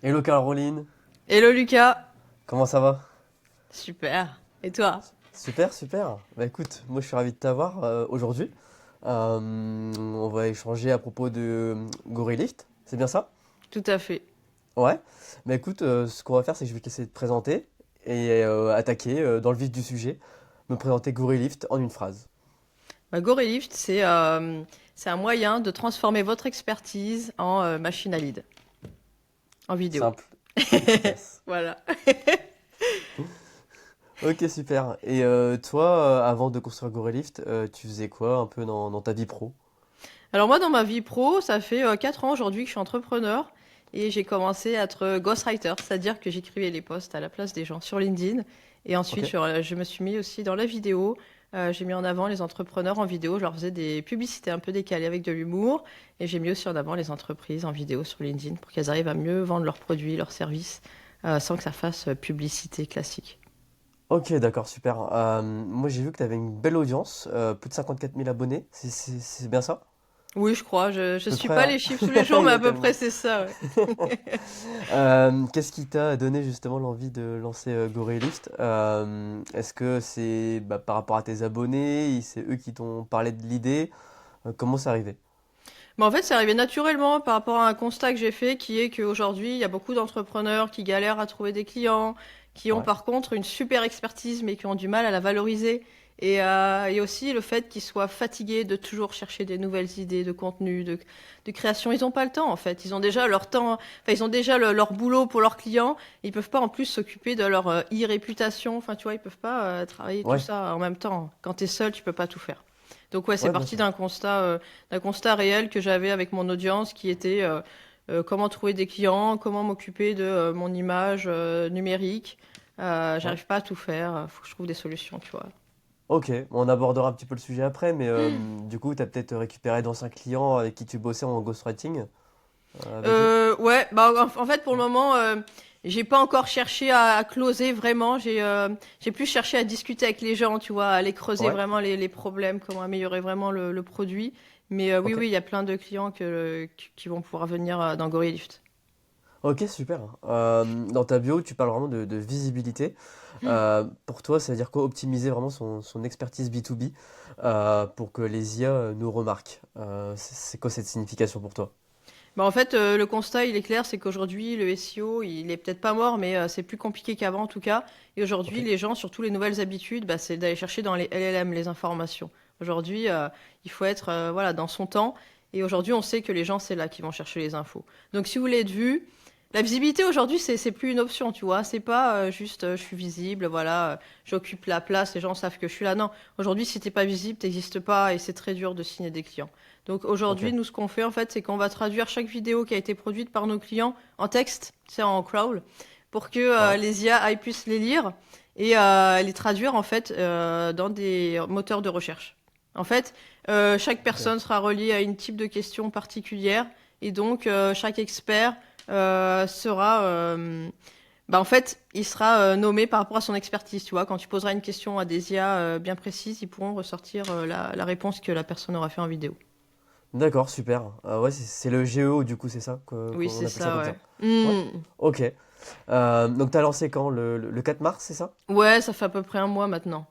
Hello Caroline, Hello Lucas, comment ça va? super. Et toi? Super, super. Bah écoute, moi je suis ravi de t'avoir aujourd'hui. On va échanger à propos de Gorilllift, c'est bien ça? Tout à fait. Ouais. Bah écoute, ce qu'on va faire c'est que je vais te laisser te présenter et attaquer dans le vif du sujet, me présenter Gorilllift en une phrase. Gorylift, c'est un moyen de transformer votre expertise en machine à lead, en vidéo. Simple et efficace. Voilà. Ok, super. Et toi, avant de construire Gorilllift, tu faisais quoi un peu dans ta vie pro? Alors moi, dans ma vie pro, ça fait 4 ans aujourd'hui que je suis entrepreneur et j'ai commencé à être ghostwriter, c'est-à-dire que j'écrivais les posts à la place des gens sur LinkedIn. Et Ok. ensuite, je me suis mis aussi dans la vidéo. J'ai mis en avant les entrepreneurs en vidéo. Je leur faisais des publicités un peu décalées avec de l'humour. Et j'ai mis aussi en avant les entreprises en vidéo sur LinkedIn pour qu'elles arrivent à mieux vendre leurs produits, leurs services, sans que ça fasse publicité classique. Ok, d'accord, super. Moi, j'ai vu que tu avais une belle audience, plus de 54 000 abonnés. C'est bien ça? Oui, je crois. Je À peu suis près, pas hein? les chiffres tous les jours, Il mais y à a peu près tellement. c'est ça, ouais. Qu'est-ce qui t'a donné justement l'envie de lancer Gorillist? Est-ce que c'est bah, par rapport à tes abonnés, c'est eux qui t'ont parlé de l'idée? Comment c'est arrivé? Mais en fait, c'est arrivé naturellement par rapport à un constat que j'ai fait, qui est qu'aujourd'hui, il y a beaucoup d'entrepreneurs qui galèrent à trouver des clients, qui ont Ouais, par contre une super expertise, mais qui ont du mal à la valoriser. Et aussi le fait qu'ils soient fatigués de toujours chercher des nouvelles idées de contenu, de création. Ils n'ont pas le temps, en fait. Ils ont déjà leur temps, enfin, ils ont déjà leur boulot pour leurs clients. Ils peuvent pas en plus s'occuper de leur e-réputation. Enfin, tu vois, ils peuvent pas travailler tout ouais, ça en même temps. Quand tu es seul, tu peux pas tout faire. Donc ouais, c'est ouais, bien parti sûr. d'un constat réel que j'avais avec mon audience qui était comment trouver des clients, comment m'occuper de mon image numérique. Ouais. J'arrive pas à tout faire, faut que je trouve des solutions, tu vois. Ok, on abordera un petit peu le sujet après, mais du coup, tu as peut-être récupéré d'anciens clients avec qui tu bossais en ghostwriting avec eux? Ouais, bah en fait pour le moment, j'ai pas encore cherché à closer vraiment. J'ai plus cherché à discuter avec les gens, tu vois, à aller creuser Ouais, vraiment les problèmes, comment améliorer vraiment le produit. Mais oui, ok. oui, il y a plein de clients qui vont pouvoir venir dans Gorillift. Ok, super. Dans ta bio, tu parles vraiment de visibilité. Pour toi, ça veut dire quoi? Optimiser vraiment son expertise B2B pour que les IA nous remarquent. C'est quoi cette signification pour toi? Bah en fait, le constat, il est clair, c'est qu'aujourd'hui, le SEO, il est peut-être pas mort, mais c'est plus compliqué qu'avant en tout cas. Et Ok, aujourd'hui, les gens, surtout les nouvelles habitudes, bah, c'est d'aller chercher dans les LLM les informations. Aujourd'hui, il faut être voilà, dans son temps. Et aujourd'hui, on sait que les gens, c'est là qu'ils vont chercher les infos. Donc, si vous voulez être vu, la visibilité aujourd'hui, c'est plus une option, tu vois. C'est pas juste je suis visible, voilà, j'occupe la place, les gens savent que je suis là. Non, aujourd'hui, si t'es pas visible, t'existes pas et c'est très dur de signer des clients. Donc ok, aujourd'hui, nous, ce qu'on fait, en fait, c'est qu'on va traduire chaque vidéo qui a été produite par nos clients en texte, c'est en crawl, pour que ouais, les IA puissent les lire et les traduire, en fait, dans des moteurs de recherche. En fait, chaque ok. personne sera reliée à une type de question particulière et donc chaque expert sera... bah en fait, il sera nommé par rapport à son expertise. Tu vois, quand tu poseras une question à des IA bien précises, ils pourront ressortir la réponse que la personne aura fait en vidéo. D'accord, super. Ouais, c'est le GEO du coup, c'est ça Oui, qu'on c'est appelle ça ça, comme ouais. ça. Ouais, ok. Donc t'as lancé quand? Le 4 mars, c'est ça? Ouais, ça fait à peu près un mois maintenant.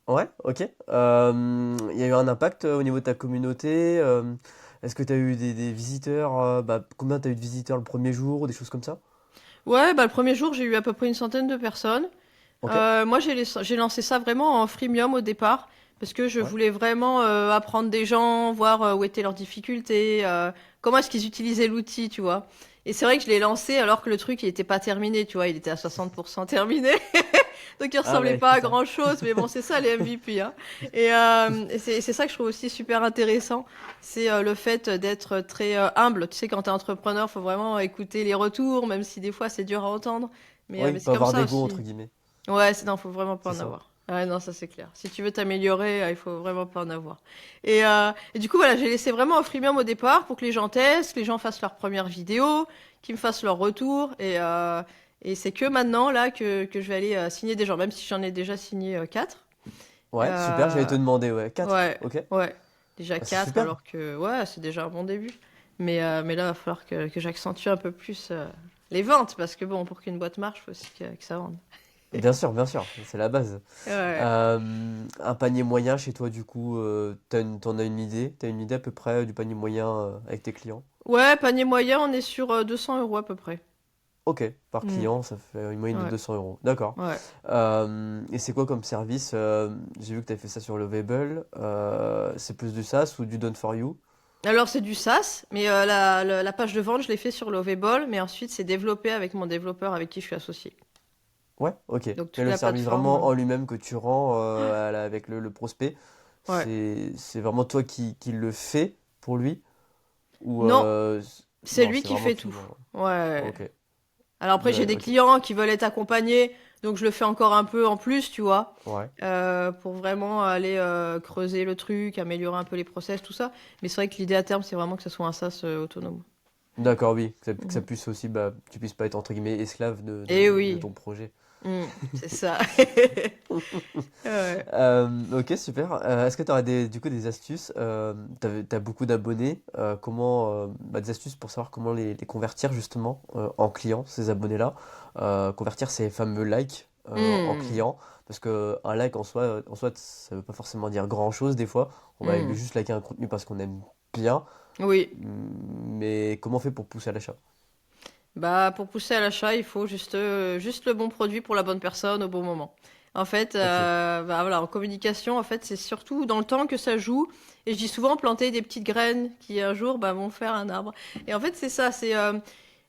Ouais, ok. Il y a eu un impact au niveau de ta communauté. Est-ce que tu as eu des visiteurs? Bah, combien tu as eu de visiteurs le premier jour ou des choses comme ça? Ouais, bah le premier jour, j'ai eu à peu près une centaine de personnes. Ok, Moi, j'ai lancé ça vraiment en freemium au départ, parce que je ouais, voulais vraiment apprendre des gens, voir où étaient leurs difficultés, comment est-ce qu'ils utilisaient l'outil, tu vois. Et c'est vrai que je l'ai lancé alors que le truc, il était pas terminé, tu vois, il était à 60% terminé. Donc il ah ressemblait ouais, pas à putain. grand-chose, mais bon, c'est ça les MVP, hein. Et c'est ça que je trouve aussi super intéressant, c'est le fait d'être très humble. Tu sais, quand t'es entrepreneur, faut vraiment écouter les retours, même si des fois c'est dur à entendre. Oui, Mais c'est pas comme avoir ça d'ego aussi. entre guillemets. Ouais, non, faut vraiment pas C'est en ça. avoir. Ouais, non, ça c'est clair. Si tu veux t'améliorer, il faut vraiment pas en avoir. Et du coup, voilà, j'ai laissé vraiment au freemium au départ pour que les gens testent, que les gens fassent leur première vidéo, qu'ils me fassent leur retour. Et c'est que maintenant, là, que je vais aller signer des gens, même si j'en ai déjà signé 4. Ouais, super, j'allais te Euh, demander, ouais. 4, ouais, ok. ouais. Déjà Ah, c'est 4, super. alors que, ouais, c'est déjà un bon début. Mais là, il va falloir que j'accentue un peu plus. les ventes, parce que bon, pour qu'une boîte marche, faut aussi que ça vende. Bien sûr, c'est la base. Ouais. Un panier moyen chez toi, du coup, t'en as une idée? T'as une idée à peu près du panier moyen avec tes clients? Ouais, panier moyen, on est sur 200 € à peu près. Ok, par Mm. client, ça fait une moyenne de Ouais, 200 euros. D'accord. ouais. Et c'est quoi comme service? J'ai vu que tu as fait ça sur Lovable. C'est plus du SaaS ou du Done for You? Alors c'est du SaaS, mais la page de vente, je l'ai fait sur Lovable, mais ensuite c'est développé avec mon développeur avec qui je suis associé. Ouais, ok. Donc Mais toute le la service vraiment plateforme. en lui-même que tu rends avec le prospect, Ouais. c'est vraiment toi qui le fais pour lui? Ou Non, c'est non, lui c'est qui vraiment fait tout. client. Ouais. Ok. Alors après, j'ai des Ok. clients qui veulent être accompagnés, donc je le fais encore un peu en plus, tu vois, Ouais. pour vraiment aller creuser le truc, améliorer un peu les process, tout ça. Mais c'est vrai que l'idée à terme, c'est vraiment que ça soit un SaaS autonome. D'accord, oui. Que ça Mhm. puisse aussi, bah, tu puisses pas être entre guillemets esclave Eh de oui, ton projet. c'est ça. Ouais. Ok, super. Est-ce que tu aurais du coup des astuces? T'as beaucoup d'abonnés. Des astuces pour savoir comment les convertir justement en clients, ces abonnés-là. Convertir ces fameux likes en Hmm, clients. Parce que un like en soi, ça veut pas forcément dire grand-chose des fois. On va hmm. juste liker un contenu parce qu'on aime bien. Oui. Mais comment on fait pour pousser à l'achat? Bah, pour pousser à l'achat, il faut juste le bon produit pour la bonne personne au bon moment. En fait, Ok, bah, voilà, en communication, en fait, c'est surtout dans le temps que ça joue. Et je dis souvent planter des petites graines qui un jour bah, vont faire un arbre. Et en fait, c'est ça.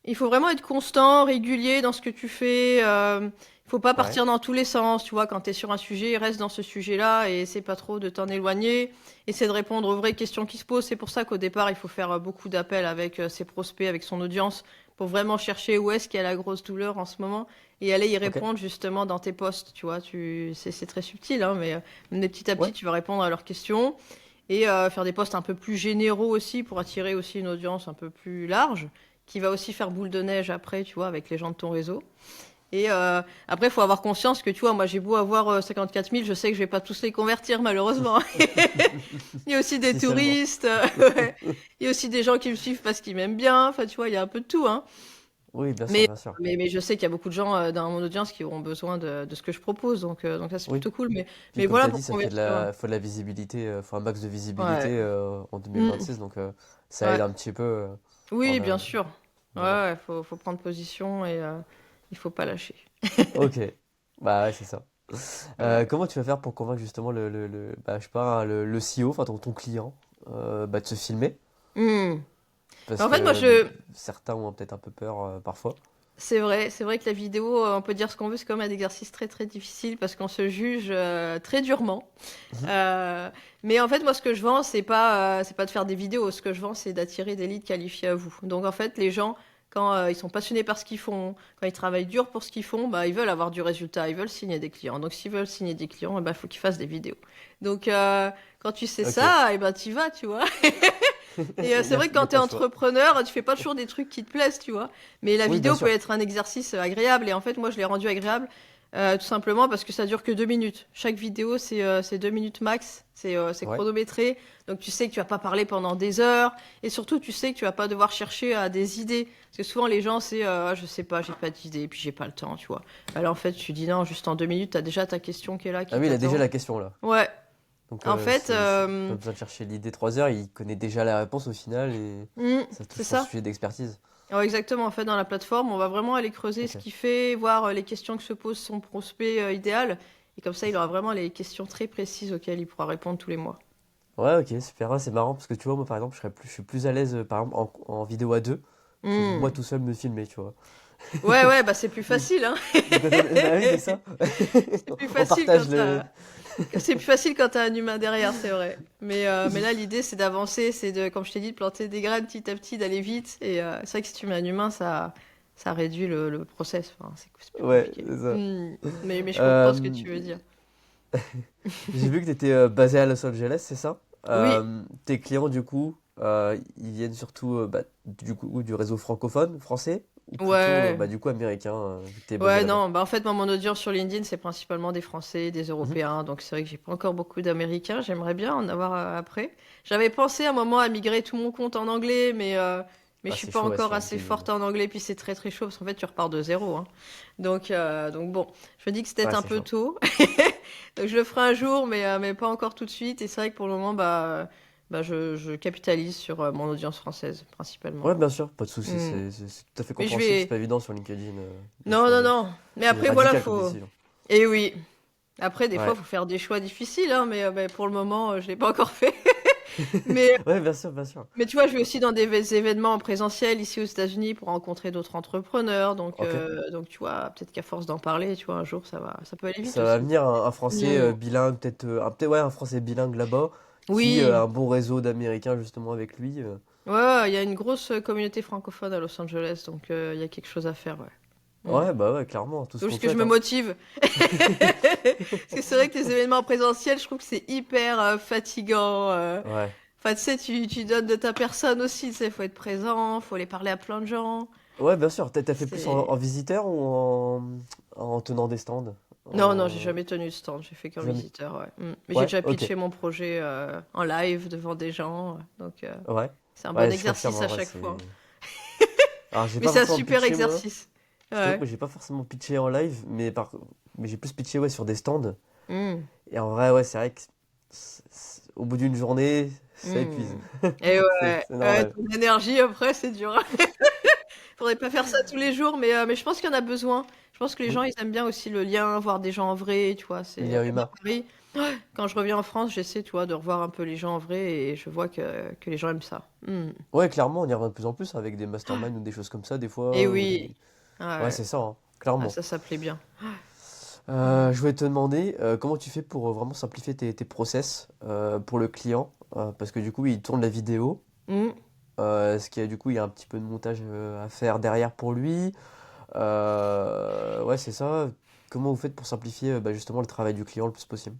Il faut vraiment être constant, régulier dans ce que tu fais. Il faut pas ouais, partir dans tous les sens. Tu vois, quand tu es sur un sujet, reste dans ce sujet-là et essaie pas trop de t'en éloigner. Essaie de répondre aux vraies questions qui se posent. C'est pour ça qu'au départ, il faut faire beaucoup d'appels avec ses prospects, avec son audience, pour vraiment chercher où est-ce qu'il y a la grosse douleur en ce moment et aller y ok, répondre justement dans tes posts. Tu vois, c'est très subtil, hein, mais petit à ouais, petit, tu vas répondre à leurs questions et faire des posts un peu plus généraux aussi pour attirer aussi une audience un peu plus large qui va aussi faire boule de neige après, tu vois, avec les gens de ton réseau. Et après, il faut avoir conscience que, tu vois, moi, j'ai beau avoir 54 000, je sais que je vais pas tous les convertir, malheureusement. Il y a aussi des si seulement. touristes, ouais. Il y a aussi des gens qui me suivent parce qu'ils m'aiment bien. Enfin, tu vois, il y a un peu de tout, hein. Oui, bien sûr, Mais, bien sûr. mais je sais qu'il y a beaucoup de gens dans mon audience qui auront besoin de ce que je propose. Donc ça, c'est Oui. plutôt cool. Puis Mais comme tu voilà as pour dit, ça fait convertir. faut de la visibilité, faut un max de Ouais. visibilité en Mm. 2026, donc ça aide Ouais. un petit peu en Oui, bien a- sûr. Ouais, déjà. ouais, faut prendre position et il faut pas lâcher. Ok, bah ouais, c'est ça. Ouais. Comment tu vas faire pour convaincre justement bah, je sais pas, hein, le CEO, enfin ton client, bah, de se filmer? Mm. Parce En fait, moi, que certains ont peut-être un peu peur parfois. c'est vrai que la vidéo, on peut dire ce qu'on veut, c'est comme un exercice très très difficile parce qu'on se juge très durement. Mhm. Euh, mais en fait, moi, ce que je vends, c'est pas de faire des vidéos. Ce que je vends, c'est d'attirer des leads qualifiés à vous. Donc, en fait, les gens, quand ils sont passionnés par ce qu'ils font, quand ils travaillent dur pour ce qu'ils font, bah, ils veulent avoir du résultat, ils veulent signer des clients. Donc, s'ils veulent signer des clients, il faut qu'ils fassent des vidéos. Donc, quand tu sais Ok, ça, t'y vas, tu vois. Et il c'est y a, vrai que y a quand t'es pas le choix. entrepreneur, tu fais pas toujours des trucs qui te plaisent, tu vois. Mais la Oui, bien vidéo peut sûr. être un exercice agréable. Et en fait, moi, je l'ai rendu agréable tout simplement parce que ça dure que 2 minutes. Chaque vidéo, c'est 2 minutes max. C'est Ouais. chronométré. Donc, tu sais que tu vas pas parler pendant des heures. Et surtout, tu sais que tu vas pas devoir chercher à des idées. Parce que souvent, les gens, je sais pas, j'ai pas d'idée, puis j'ai pas le temps, tu vois. Alors, en fait, tu dis non, juste en 2 minutes, t'as déjà ta question qui est là, Ah qui oui, il a déjà t'attend. la question là. Ouais. Donc En fait, pas besoin de chercher l'idée 3 heures, il connaît déjà la réponse au final et ça touche c'est son ça. sujet d'expertise. Ouais, exactement, en fait, dans la plateforme, on va vraiment aller creuser ce Ok. qu'il fait, voir les questions que se pose son prospect idéal. Et comme ça, il aura vraiment les questions très précises auxquelles il pourra répondre tous les mois. Ouais, ok, super. Ouais, c'est marrant parce que tu vois, moi par exemple, je suis plus à l'aise par exemple en vidéo à deux que moi Hmm. tout seul me filmer, tu vois. Ouais, ouais, bah c'est plus Donc, facile, hein. bah oui, c'est ça. C'est plus On facile partage le. c'est plus facile quand t'as un humain derrière, c'est vrai. Mais là, l'idée, c'est d'avancer, comme je t'ai dit, de planter des graines petit à petit, d'aller vite. Et c'est vrai que si tu mets un humain, ça réduit le process. Enfin, c'est plus Ouais, compliqué. c'est ça. Mais je comprends ce que Euh, tu veux dire. j'ai vu que tu étais basé à Los Angeles, c'est ça? Oui, Tes clients, du coup, ils viennent surtout bah, du coup, du réseau francophone, français, ou plutôt ouais. bah, du coup américain, vu que tu es basé Ouais, là-bas? non, bah en fait, moi, mon audience sur LinkedIn, c'est principalement des Français, des Mhm. Européens, donc c'est vrai que j'ai pas encore beaucoup d'Américains, j'aimerais bien en avoir après. J'avais pensé à un moment à migrer tout mon compte en anglais, mais Mais je Ah, suis c'est pas chaud, ouais, encore sur assez LinkedIn. forte en anglais, puis c'est très très chaud, parce qu'en fait, tu repars de zéro, hein. Donc bon, je me dis que c'était Ouais, un c'est peu chaud. tôt. Donc je le ferai un jour, mais pas encore tout de suite. Et c'est vrai que pour le moment, je capitalise sur mon audience française, principalement. Ouais, bien sûr, pas de souci, Hmm. c'est tout à fait Mais je compréhensible, c'est vais... pas évident sur LinkedIn de Non, non, changer. non. Mais C'est après, voilà, radical comme faut... décision. Et oui. Après, des fois, Ouais. faut faire des choix difficiles, hein, mais pour le moment, je l'ai pas encore fait. Mais Ouais, bien sûr, bien sûr. Mais tu vois, je vais aussi dans des événements en présentiel ici aux États-Unis pour rencontrer d'autres entrepreneurs. Ok. Donc tu vois, peut-être qu'à force d'en parler, tu vois, un jour, ça peut aller vite Ça va aussi. venir un français Mm. bilingue, peut-être ouais, un français bilingue là-bas, qui a Oui, un bon réseau d'Américains justement avec lui. ouais, ouais, il y a une grosse communauté francophone à Los Angeles, donc il y a quelque chose à faire, ouais. Mm. Ouais, bah ouais, clairement, tout ce Faut qu'on juste que je souhaite, me hein. motive. Parce que c'est vrai que les événements en présentiel, je trouve que c'est hyper fatigant. Ouais. Enfin, tu sais, tu donnes de ta personne aussi, tu sais, faut être présent, faut aller parler à plein de gens. Ouais, bien sûr. T'as fait plus C'est... en visiteur ou en tenant des stands? Non, non, j'ai En... jamais tenu de stand, j'ai fait qu'un Jamais. visiteur, ouais. Mais j'ai Ouais, déjà ok. pitché mon projet en live devant des gens, Ouais. c'est un bon Ouais, je confirme exercice en à vrai, chaque fois, c'est. hein. Alors, j'ai Mais pas c'est un forcément super pitché moi. exercice. Je t'avoue que Ouais. moi, j'ai pas forcément pitché en live, mais j'ai plus pitché ouais, sur des stands. Hmm, Et en vrai, ouais, c'est vrai que au bout d'une journée, ça épuise. hmm. Et ouais, C'est ouais, normal. ton énergie après, c'est dur. Faudrait pas faire ça tous les jours, mais je pense qu'il y en a besoin. Je pense que les gens, Oui, ils aiment bien aussi le lien, voir des gens en vrai, tu vois. le C'est lien même à humain. Paris. Quand je reviens en France, j'essaie, tu vois, de revoir un peu les gens en vrai et je vois que les gens aiment ça. Hmm. Ouais, clairement, on y revient de plus en plus avec des masterminds ou des choses comme ça, des Et fois, ou oui, des... Ouais, ouais, c'est ça, hein, ah, clairement. ça plaît bien. Mm. Je voulais te demander comment tu fais pour vraiment simplifier tes process pour le client, parce que du coup, il tourne la vidéo, Mm. ce qui a du coup, il y a un petit peu de montage à faire derrière pour lui. Ouais, c'est ça. Comment vous faites pour simplifier bah, justement le travail du client le plus possible?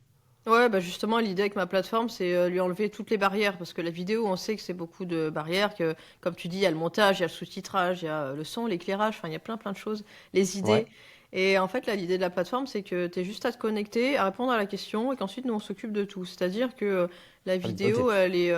Ouais, bah justement, l'idée avec ma plateforme, c'est lui enlever toutes les barrières, parce que la vidéo, on sait que c'est beaucoup de barrières, que comme tu dis, il y a le montage, il y a le sous-titrage, il y a le son, l'éclairage, enfin, il y a plein plein de choses, les Ouais, idées. Et en fait, là, l'idée de la plateforme, c'est que tu es juste à te connecter, à répondre à la question, et qu'ensuite, nous, on s'occupe de tout. C'est-à-dire que la ah oui, ok. vidéo, elle est...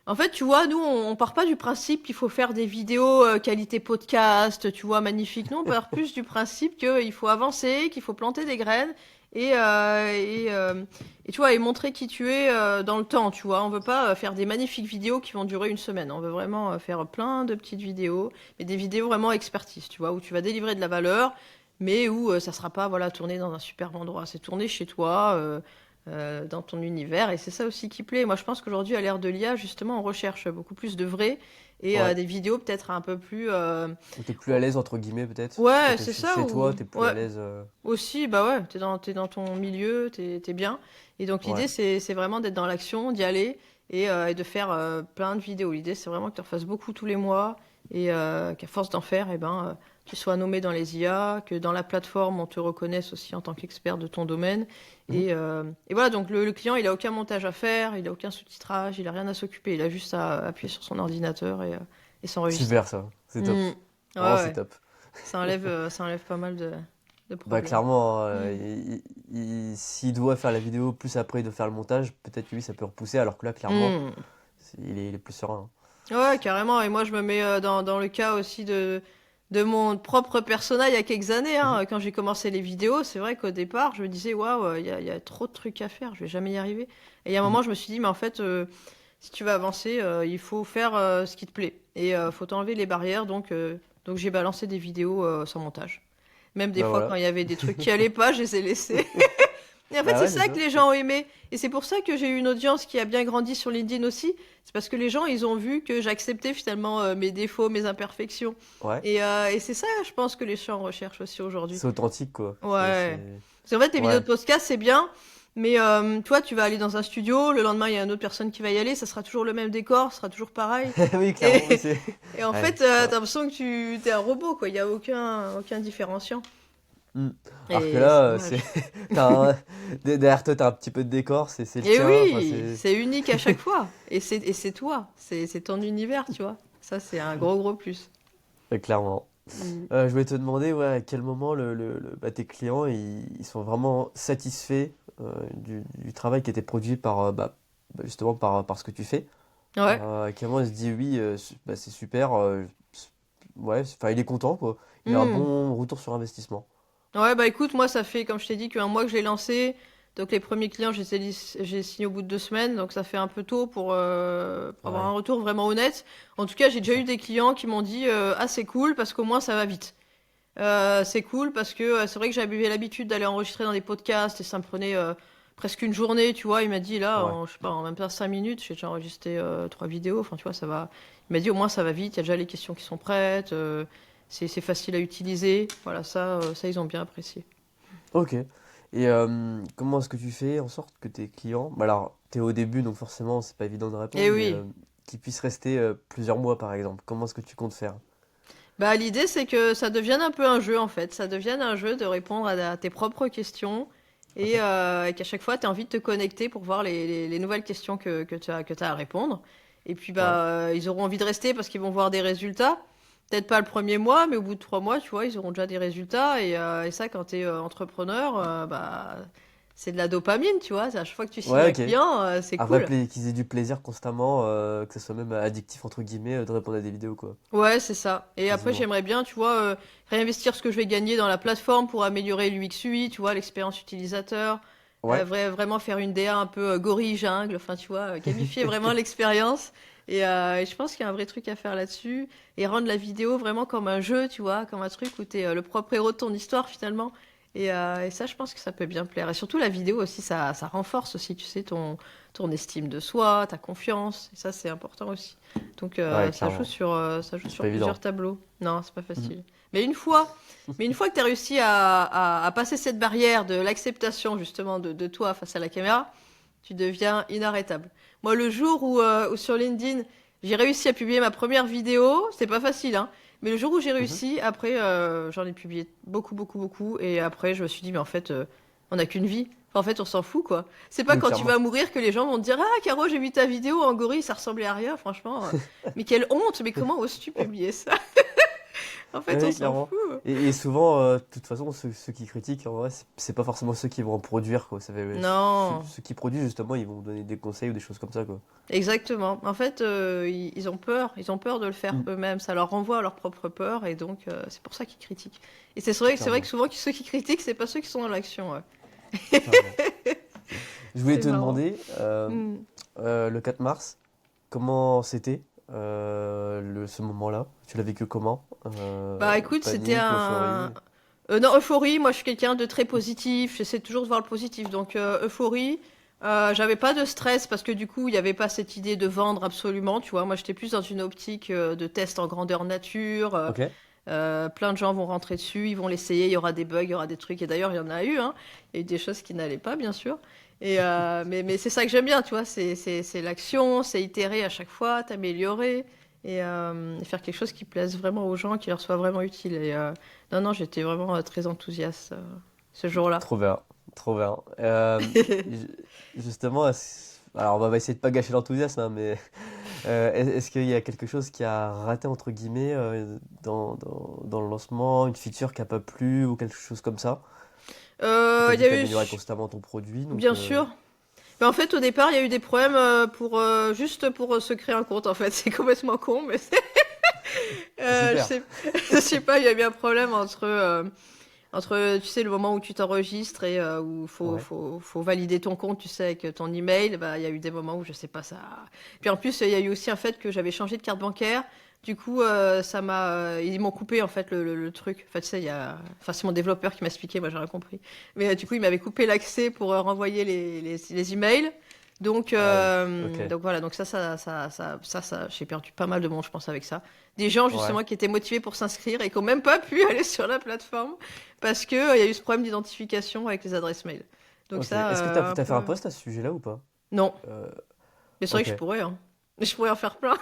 En fait, tu vois, nous, on part pas du principe qu'il faut faire des vidéos qualité podcast, tu vois, magnifiques. Nous, on part plus du principe qu'il faut avancer, qu'il faut planter des graines et, euh, et, euh, et tu vois, et montrer qui tu es dans le temps, tu vois. On veut pas faire des magnifiques vidéos qui vont durer une semaine. On veut vraiment faire plein de petites vidéos, mais des vidéos vraiment expertise, tu vois, où tu vas délivrer de la valeur, mais où ça sera pas, voilà, tourné dans un superbe endroit. C'est tourné chez toi. Dans ton univers. Et c'est ça aussi qui plaît. Moi, je pense qu'aujourd'hui, à l'ère de l'IA, justement, on recherche beaucoup plus de vrai et Ouais. des vidéos peut-être un peu plus... Ou t'es plus à oh, l'aise entre guillemets peut-être. Quand ouais, t'es c'est ça. chez toi, Ou... t'es plus à Ouais, l'aise. aussi, bah ouais, t'es dans ton milieu, t'es bien. Et donc, Ouais. l'idée, c'est vraiment d'être dans l'action, d'y aller et de faire plein de vidéos. L'idée, c'est vraiment que tu en fasses beaucoup tous les mois et qu'à force d'en faire, eh ben, tu sois nommé dans les IA, que dans la plateforme, on te reconnaisse aussi en tant qu'expert de ton domaine. Mhm. Et voilà, donc le client, il a aucun montage à faire, il a aucun sous-titrage, il a rien à s'occuper. Il a juste à appuyer sur son ordinateur et s'enregistrer. Super ça, c'est top. Mm. Ouais, Vraiment, c'est ouais, top. ça enlève pas mal de Bah problèmes. clairement, Mm. s'il doit faire la vidéo plus après il doit faire le montage, peut-être que lui ça peut repousser, alors que là clairement, Mm. il est plus serein, Ouais, carrément. Et moi, je me mets dans le cas aussi de mon propre persona il y a quelques années. hein. Mhm. Hein. Quand j'ai commencé les vidéos, c'est vrai qu'au départ, je me disais, waouh, il y a trop de trucs à faire, je vais jamais y arriver. Et il y a un Mhm. moment, je me suis dit, mais en fait, si tu veux avancer, il faut faire ce qui te plaît. Et faut t'enlever les barrières. Donc j'ai balancé des vidéos sans montage. Même des Bah fois, quand voilà. il y avait des trucs qui allaient pas, je les ai laissés. Et en fait, Bah c'est ouais, c'est ça que ça. les gens ont aimé. Et c'est pour ça que j'ai eu une audience qui a bien grandi sur LinkedIn aussi. C'est parce que les gens, ils ont vu que j'acceptais finalement mes défauts, mes imperfections. Ouais. Et c'est ça, je pense, que les gens recherchent aussi aujourd'hui. C'est authentique quoi. Ouais. Parce qu'en fait, les vidéos Ouais. de podcast, c'est bien. Mais toi, tu vas aller dans un studio, le lendemain, il y a une autre personne qui va y aller, ça sera toujours le même décor, ça sera toujours pareil. Oui, Et, clairement, oui, c'est. et en Ouais, fait, ouais. t'as l'impression que tu t'es un robot, quoi. Il n'y a aucun différenciant. Hmm. Alors que Et c'est là, c'est. dommage. Derrière toi, t'as un petit peu de décor, c'est le Et tien. Enfin, oui, c'est. c'est unique à chaque fois. Et c'est toi, c'est ton univers, tu vois. Ça, c'est un gros, gros plus. Clairement. Mm. Je voulais te demander, ouais, à quel moment bah, tes clients ils sont vraiment satisfaits du travail qui était produit par, justement par ce que tu fais. Ouais. Qui à un moment, il se dit oui, bah, c'est super. Ouais, enfin, il est content, quoi. Il a un Hmm. bon retour sur investissement. Ouais, bah écoute, moi, ça fait, comme je t'ai dit, qu'un mois que je l'ai lancé. Donc, les premiers clients, j'ai signé au bout de 2 semaines. Donc, ça fait un peu tôt pour avoir un Ouais, retour vraiment honnête. En tout cas, j'ai c'est déjà eu ça. des clients qui m'ont dit ah, c'est cool parce qu'au moins, ça va vite. C'est cool parce que c'est vrai que j'avais l'habitude d'aller enregistrer dans des podcasts et ça me prenait presque une journée, tu vois. Il m'a dit là, Ouais. je sais pas, en même pas 5 minutes, j'ai déjà enregistré 3 vidéos. Enfin, tu vois, ça va. Il m'a dit au moins ça va vite, il y a déjà les questions qui sont prêtes, c'est facile à utiliser. Voilà, ça ils ont bien apprécié. Ok. Et comment est-ce que tu fais en sorte que tes clients, bah alors, t'es au début, donc forcément, c'est pas évident de Et répondre, mais oui. qu'ils puissent rester plusieurs mois, par exemple. Comment est-ce que tu comptes faire? Bah, l'idée, c'est que ça devienne un peu un jeu, en fait. Ça devienne un jeu de répondre à tes propres questions Ok. et qu'à chaque fois, tu as envie de te connecter pour voir les nouvelles questions que tu as à répondre. Et puis, Ouais. bah, ils auront envie de rester parce qu'ils vont voir des résultats. Peut-être pas le premier mois, mais au bout de 3 mois, tu vois, ils auront déjà des résultats. Et ça, quand tu es entrepreneur, bah, c'est de la dopamine, tu vois. À chaque fois que tu signes Ouais, un ok. client, c'est Un vrai cool. qu'ils aient du plaisir constamment, que ce soit même addictif, entre guillemets, de répondre à des vidéos, quoi. Ouais, c'est ça. Et après, Quasiment. j'aimerais bien, tu vois, réinvestir ce que je vais gagner dans la plateforme pour améliorer l'UX UI, tu vois, l'expérience utilisateur. Ouais. Vraiment faire une DA un peu gorille jungle, enfin, tu vois, gamifier vraiment l'expérience. Et je pense qu'il y a un vrai truc à faire là-dessus. Et rendre la vidéo vraiment comme un jeu, tu vois, comme un truc où t'es le propre héros de ton histoire finalement. Et ça, je pense que ça peut bien plaire. Et surtout, la vidéo aussi, ça renforce aussi, tu sais, ton estime de soi, ta confiance. Et ça, c'est important aussi. Donc Ouais, ça joue clairement. ça joue C'est sur pas plusieurs évident. tableaux. Non, c'est pas Mhm. facile. Mais une fois que tu as réussi à passer cette barrière de l'acceptation justement de toi face à la caméra, tu deviens inarrêtable. Moi, le jour où sur LinkedIn, j'ai réussi à publier ma première vidéo, c'est pas facile, hein. Mais le jour où j'ai Mhm. réussi, après, j'en ai publié beaucoup, beaucoup, beaucoup. Et après, je me suis dit, mais en fait, on n'a qu'une vie. Enfin, en fait, on s'en fout, quoi. C'est pas Oui, quand tu clairement. vas mourir que les gens vont te dire, ah, Caro, j'ai vu ta vidéo en gorille, ça ressemblait à rien, franchement. Mais quelle honte, mais comment oses-tu publier ça? En fait, on Oui, s'en clairement. fout. Et souvent, de toute façon, ceux qui critiquent, en vrai, c'est pas forcément ceux qui vont en produire, quoi. Non, Ceux qui produisent, justement, ils vont donner des conseils ou des choses comme ça, quoi. exactement. En fait, ils ont peur. Ils ont peur de le faire Mm. eux-mêmes. Ça leur renvoie à leur propre peur, et donc c'est pour ça qu'ils critiquent. Et c'est vrai que Clairement. souvent, ceux qui critiquent, c'est pas ceux qui sont dans l'action. Ouais. Clairement. Je voulais C'est te marrant. demander, Hmm. le 4 mars, comment c'était ce moment-là? Tu l'as vécu comment? Bah écoute, c'était Panique, euphorie? un. Non, euphorie, moi je suis quelqu'un de très positif, j'essaie toujours de voir le positif. Donc euphorie, j'avais pas de stress parce que du coup il n'y avait pas cette idée de vendre absolument, tu vois. Moi j'étais plus dans une optique de test en grandeur nature. Ok. Plein de gens vont rentrer dessus, ils vont l'essayer, il y aura des bugs, il y aura des trucs. Et d'ailleurs il y en a eu, hein. Il y a eu des choses qui n'allaient pas bien sûr. Mais c'est ça que j'aime bien, tu vois. C'est l'action, c'est itérer à chaque fois, t'améliorer et faire quelque chose qui plaise vraiment aux gens, qui leur soit vraiment utile. Non, non, j'étais vraiment très enthousiaste ce jour-là. Trop bien. Trop bien. Ju- justement, alors on va essayer de pas gâcher l'enthousiasme, hein, mais est-ce qu'il y a quelque chose qui a raté, entre guillemets, dans le lancement, une feature qui a pas plu ou quelque chose comme ça? Tu as Il y dit que tu a eu, améliorais constamment ton produit, donc bien sûr. Mais en fait, au départ, il y a eu des problèmes juste pour se créer un compte. En fait, c'est complètement con, mais je super. sais, je sais pas. Il y a eu un problème entre, tu sais, le moment où tu t'enregistres et où Ouais. faut valider ton compte, tu sais, avec ton email. Bah, il y a eu des moments où je sais pas ça. Puis en plus, il y a eu aussi un fait que j'avais changé de carte bancaire. Du coup, ils m'ont coupé en fait le truc. Enfin, tu sais, enfin, c'est mon développeur qui m'a expliqué, moi j'ai rien compris. Mais du coup, il m'avait coupé l'accès pour renvoyer les emails. Donc, Aïe. Ok. donc voilà, donc j'ai perdu pas mal de monde, je pense, avec ça. Des gens Ouais. justement qui étaient motivés pour s'inscrire et qui n'ont même pas pu aller sur la plateforme parce que il y a eu ce problème d'identification avec les adresses mail. Donc Ok. ça, Est-ce que un t'as fait un peu. post à ce sujet-là ou pas? Non, Euh, mais c'est vrai que je ok. pourrais, hein. Je pourrais en faire plein.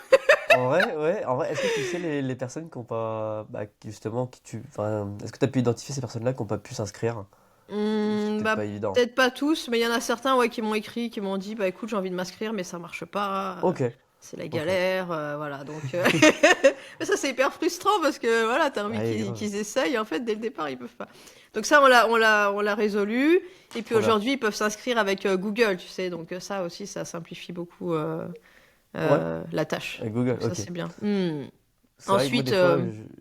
En vrai, ouais. En vrai, est-ce que tu sais les personnes qui ont pas, bah, justement, enfin, est-ce que tu as pu identifier ces personnes-là qui ont pas pu s'inscrire? C'est peut-être Bah, pas évident. peut-être pas tous, mais il y en a certains ouais, qui m'ont écrit, qui m'ont dit, bah écoute, j'ai envie de m'inscrire, mais ça marche pas. Ok. C'est la Ok. galère, voilà. Donc, mais ça c'est hyper frustrant parce que voilà, t'as envie Ouais, qu'ils grave. qu'ils essayent, et en fait dès le départ ils peuvent pas. Donc ça on l'a résolu. Et puis Trop bien. aujourd'hui ils peuvent s'inscrire avec Google, tu sais. Donc ça aussi ça simplifie beaucoup Ouais, la tâche. avec Google, Donc ça, ok. c'est bien. C'est vrai que Ensuite,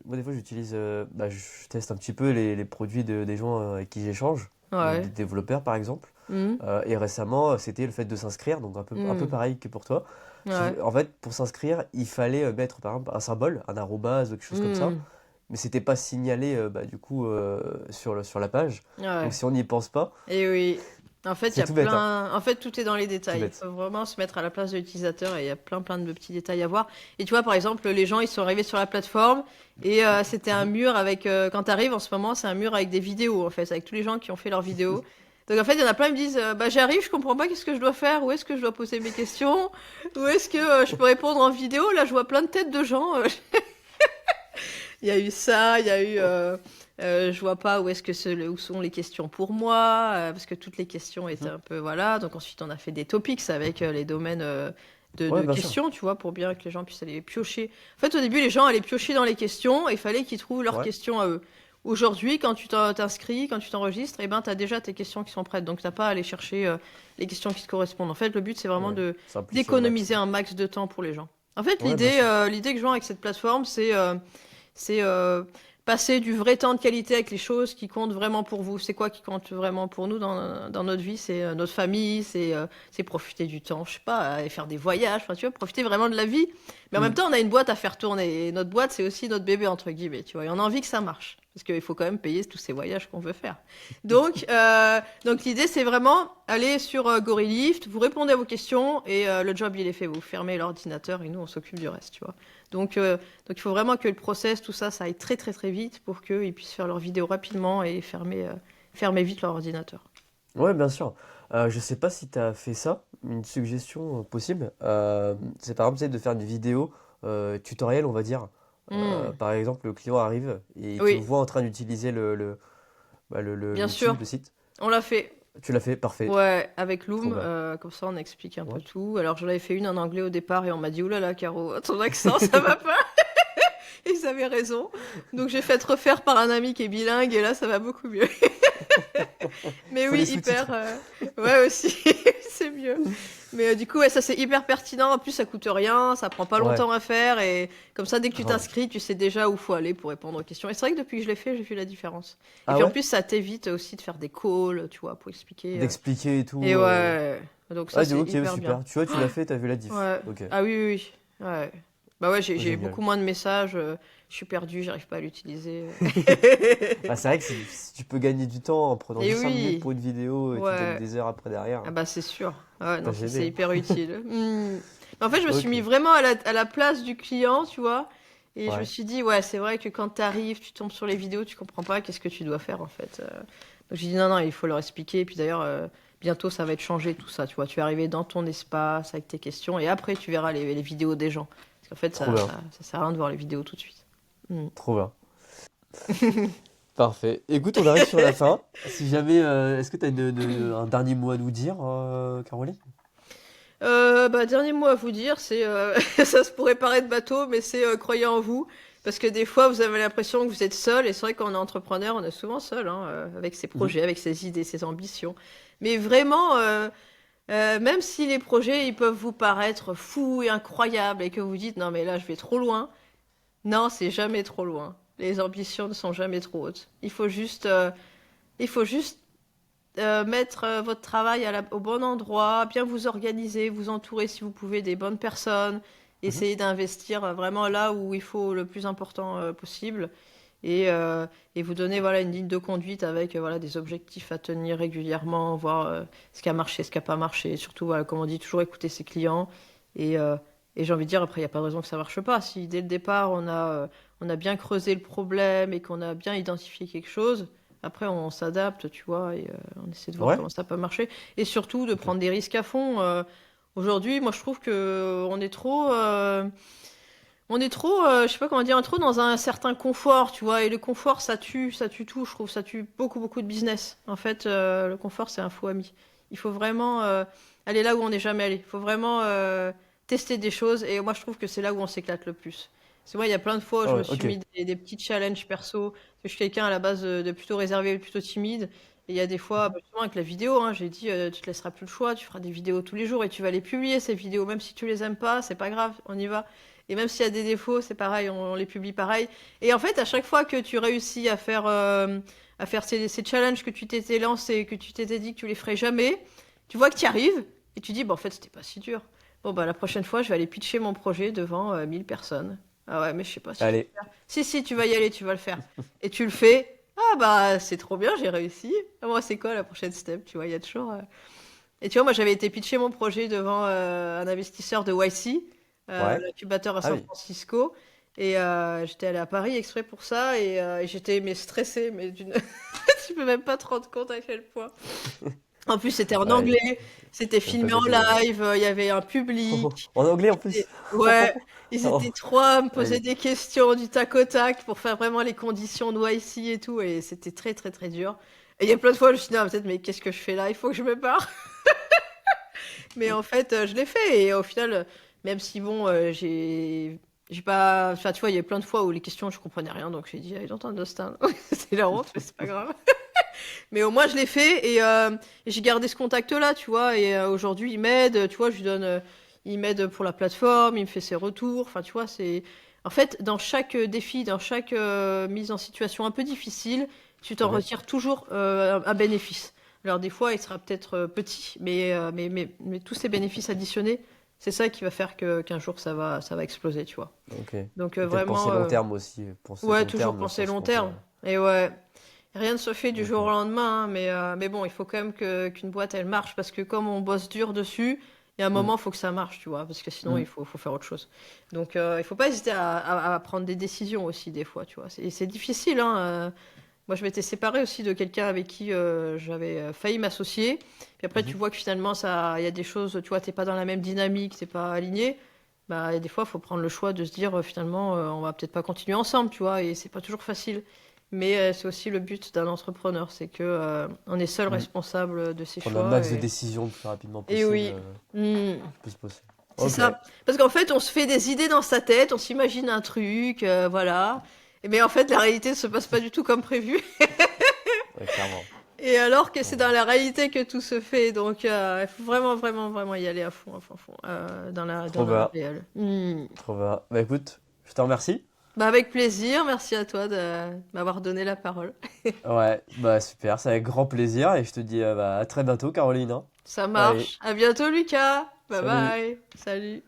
moi, des fois j'utilise, bah, je teste un petit peu les produits des gens avec qui j'échange, des ouais. développeurs par exemple. Hmm, Et récemment, c'était le fait de s'inscrire, donc un peu hmm, pareil que pour toi. ouais. En fait, pour s'inscrire, il fallait mettre par exemple un symbole, un arrobase ou quelque chose comme ça, Hmm, mais c'était pas signalé bah, du coup sur la page. Donc ouais. si on n'y pense pas, Et oui. En fait, il y c'est a tout bête, hein, plein. En fait, tout est dans les tout détails. Il bête. faut vraiment se mettre à la place de l'utilisateur et il y a plein de petits détails à voir. Et tu vois, par exemple, les gens, ils sont arrivés sur la plateforme et c'était un Mhm. mur avec. Quand tu arrives en ce moment, c'est un mur avec des vidéos, en fait, avec tous les gens qui ont fait leurs vidéos. Donc, en fait, il y en a plein qui me disent bah, j'arrive, je comprends pas, qu'est-ce que je dois faire? Où est-ce que je dois poser mes questions? Où est-ce que je peux répondre en vidéo? Là, je vois plein de têtes de gens. Il y a eu ça, il y a eu. Je vois pas où est-ce que où sont les questions pour moi, parce que toutes les questions étaient Mhm. un peu voilà. Donc ensuite on a fait des topics avec les domaines Ouais, de bien sûr. questions, tu vois, pour bien que les gens puissent aller piocher. En fait, au début, les gens allaient piocher dans les questions et il fallait qu'ils trouvent leurs Ouais. questions à eux. Aujourd'hui, quand tu t'inscris, quand tu t'enregistres, eh ben, tu as déjà tes questions qui sont prêtes. Donc, tu n'as pas à aller chercher les questions qui te correspondent. En fait, le but, c'est vraiment Ouais. de Simplifier au max, d'économiser quoi. un max de temps pour les gens. En fait, Ouais, bien sûr. l'idée que je vois avec cette plateforme, c'est passer du vrai temps de qualité avec les choses qui comptent vraiment pour vous. C'est quoi qui compte vraiment pour nous dans notre vie? C'est notre famille, c'est profiter du temps, je sais pas, aller faire des voyages, enfin, tu vois, profiter vraiment de la vie. Mais en même Mm. temps, on a une boîte à faire tourner. Et notre boîte, c'est aussi notre bébé, entre guillemets, tu vois. Et on a envie que ça marche. Parce qu'il faut quand même payer tous ces voyages qu'on veut faire. Donc l'idée, c'est vraiment aller sur Gorillift, vous répondez à vos questions et le job, il est fait. Vous fermez l'ordinateur et nous, on s'occupe du reste, tu vois. Donc, euh, donc il faut vraiment que le process, tout ça, ça aille très vite pour qu'ils puissent faire leurs vidéos rapidement et fermer vite leur ordinateur. Ouais, bien sûr. Je sais pas si tu as fait ça, une suggestion possible. C'est par exemple, tu sais, de faire une vidéo tutoriel, on va dire. Hmm. Par exemple, le client arrive et il te Oui, voit en train d'utiliser bien l'outil, sûr, le site. on l'a fait. Tu l'as fait, parfait, Ouais, avec trop Loom, bien. comme ça on explique un peu Ouais. tout. Alors j'en avais fait une en anglais au départ et on m'a dit oulala Caro, ton accent ça va pas. Et ils avaient raison. Donc j'ai fait refaire par un ami qui est bilingue et là ça va beaucoup mieux. Mais Faut oui, les hyper. sous-titres. Ouais, aussi, c'est mieux. Mais du coup, ouais, ça c'est hyper pertinent. En plus, ça coûte rien, ça prend pas Ouais, longtemps à faire. Et comme ça, dès que tu grave. t'inscris, tu sais déjà où faut aller pour répondre aux questions. Et c'est vrai que depuis que je l'ai fait, j'ai vu la différence. Et Ah puis en ouais? plus, ça t'évite aussi de faire des calls, tu vois, pour expliquer. D'expliquer et Et tout. ouais, donc ça Ah, c'est ok, hyper bien. super. Tu vois, tu l'as fait, t'as vu la diff. Ouais. Ok, Ah oui. Ouais. Bah ouais, j'ai génial. beaucoup moins de messages. Je suis perdu, j'arrive pas à l'utiliser. Bah, c'est vrai que si tu peux gagner du temps en prenant Et juste 5 minutes oui. pour une vidéo et qui donne Ouais. des heures après derrière, Ah bah c'est sûr. Ah ouais, t'as non, ça gêné, c'est hein. hyper utile. En fait, je me suis Ok, mis vraiment à la place du client, tu vois. Et je me ouais. suis dit, ouais, c'est vrai que quand t'arrives, tu tombes sur les vidéos, tu comprends pas qu'est-ce que tu dois faire en fait. Donc j'ai dit, non, il faut leur expliquer. Et puis d'ailleurs, bientôt ça va être changé tout ça, tu vois. Tu es arrivé dans ton espace avec tes questions et après tu verras les vidéos des gens. Parce qu'en fait, Trop bien, ça sert à rien de voir les vidéos tout de suite. Mm. trop bien. Parfait. Écoute, on arrive sur la fin. Si jamais, est-ce que tu as un dernier mot à nous dire, Caroline? Bah, dernier mot à vous dire, c'est ça se pourrait paraître bateau, mais c'est croyez en vous. Parce que des fois, vous avez l'impression que vous êtes seul, et c'est vrai qu'on est entrepreneur, on est souvent seul, hein, avec ses Mhm. projets, avec ses idées, ses ambitions. Mais vraiment, même si les projets ils peuvent vous paraître fous et incroyables, et que vous dites non mais là je vais trop loin, non c'est jamais trop loin. Les ambitions ne sont jamais trop hautes. Il faut juste mettre votre travail au bon endroit, bien vous organiser, vous entourer si vous pouvez des bonnes personnes, Mhm. essayer d'investir vraiment là où il faut le plus important possible et vous donner voilà une ligne de conduite avec voilà des objectifs à tenir régulièrement, voir ce qui a marché, ce qui n'a pas marché, et surtout voilà, comme on dit toujours écouter ses clients et, euh, et j'ai envie de dire après il n'y a pas de raison que ça marche pas. Si dès le départ on a bien creusé le problème et qu'on a bien identifié quelque chose, après, on s'adapte, tu vois, et on essaie de voir Ouais? comment ça peut marcher. Et surtout, de Ok. prendre des risques à fond. Aujourd'hui, moi, je trouve que on est trop, je sais pas comment dire, trop dans un certain confort, tu vois. Et le confort, ça tue tout, je trouve. Ça tue beaucoup de business. En fait, le confort, c'est un faux ami. Il faut vraiment aller là où on n'est jamais allé. Il faut vraiment tester des choses. Et moi, je trouve que c'est là où on s'éclate le plus. C'est moi, il y a plein de fois où Ah je me ouais, suis ok. mis des petits challenges perso. Parce que je suis quelqu'un à la base de plutôt réservé, plutôt timide. Et il y a des fois, bah, justement avec la vidéo, hein, j'ai dit, tu te laisseras plus le choix, tu feras des vidéos tous les jours et tu vas les publier, ces vidéos, même si tu les aimes pas, c'est pas grave, on y va. Et même s'il y a des défauts, c'est pareil, on les publie pareil. Et en fait, à chaque fois que tu réussis à faire ces challenges que tu t'étais lancé, que tu t'étais dit que tu les ferais jamais, tu vois que tu y arrives et tu dis, bah, en fait, c'était pas si dur. Bon, bah, la prochaine fois, je vais aller pitcher mon projet devant 1000 personnes. Ah ouais, mais je sais pas si je vais Allez, le faire. Si, si, tu vas y aller, tu vas le faire. Et tu le fais. Ah bah, c'est trop bien, j'ai réussi. Ah, moi, c'est quoi la prochaine step? Tu vois, il y a toujours. Et tu vois, moi, j'avais été pitcher mon projet devant un investisseur de YC, ouais. l'incubateur à Ah San oui. Francisco. Et j'étais allée à Paris exprès pour ça. Et j'étais mais stressée, mais d'une. Tu peux même pas te rendre compte à quel point. En plus, c'était en Ouais, anglais, c'était j'aime pas filmé en baisser les bras. live, il y avait un public. En anglais en plus. Ouais, ils Oh, étaient trois à me poser aïe. des questions du tac au tac pour faire vraiment les conditions de YC et tout, et c'était très très très dur. Et il y a plein de fois, je me suis dit, ah, peut-être, mais qu'est-ce que je fais là? Il faut que je me barre. Mais en fait, je l'ai fait, et au final, même si bon, j'ai pas. Enfin, tu vois, il y a plein de fois où les questions, je comprenais rien, donc j'ai dit, I don't understand. C'est la honte, mais c'est pas grave. Mais au moins, je l'ai fait et j'ai gardé ce contact-là, tu vois. Et aujourd'hui, il m'aide, tu vois, je lui donne, il m'aide pour la plateforme, il me fait ses retours. Enfin, tu vois, c'est. En fait, dans chaque défi, dans chaque mise en situation un peu difficile, tu t'en Ok. retires toujours un bénéfice. Alors, des fois, il sera peut-être petit, mais tous ces bénéfices additionnés, c'est ça qui va faire qu'un jour, ça va exploser, tu vois. Ok. Donc, Peut-être penser vraiment, long terme aussi. Penser ouais, long toujours terme dans le penser sens long qu'on peut. terme. Et ouais. Rien ne se fait du jour au Ok. lendemain, hein, mais bon, il faut quand même qu'une boîte, elle marche, parce que comme on bosse dur dessus, il y a un Hmm. moment, il faut que ça marche, tu vois, parce que sinon, Hmm. faut faire autre chose. Donc, il faut pas hésiter à prendre des décisions aussi, des fois, tu vois. C'est difficile, hein. Moi, je m'étais séparée aussi de quelqu'un avec qui j'avais failli m'associer. Puis après, tu Mhm. vois que finalement, il y a des choses, tu vois, t'es pas dans la même dynamique, t'es pas aligné. Bah, et des fois, il faut prendre le choix de se dire, finalement, on va peut-être pas continuer ensemble, tu vois, et c'est pas toujours facile. Mais c'est aussi le but d'un entrepreneur, c'est que on est seul Hmm. responsable de ses Prendre un choix. max de décisions le plus rapidement Et possible. oui. Hmm. Peut se passer. C'est Ok. ça. Parce qu'en fait, on se fait des idées dans sa tête, on s'imagine un truc, voilà. Mais en fait, la réalité ne se passe pas du tout comme prévu. Ouais, clairement. Et alors que c'est dans Clairement. la réalité que tout se fait. Donc, il faut vraiment, vraiment, vraiment y aller à fond, dans Trop la bien. réelle. Hmm. Trop bien. Bah écoute, je te remercie. Bah, avec plaisir. Merci à toi de m'avoir donné la parole. Ouais, bah super, c'est avec grand plaisir et je te dis bah, à très bientôt Caroline, hein. Ça Allez, marche. À bientôt, Lucas. Bye salut. bye. Salut.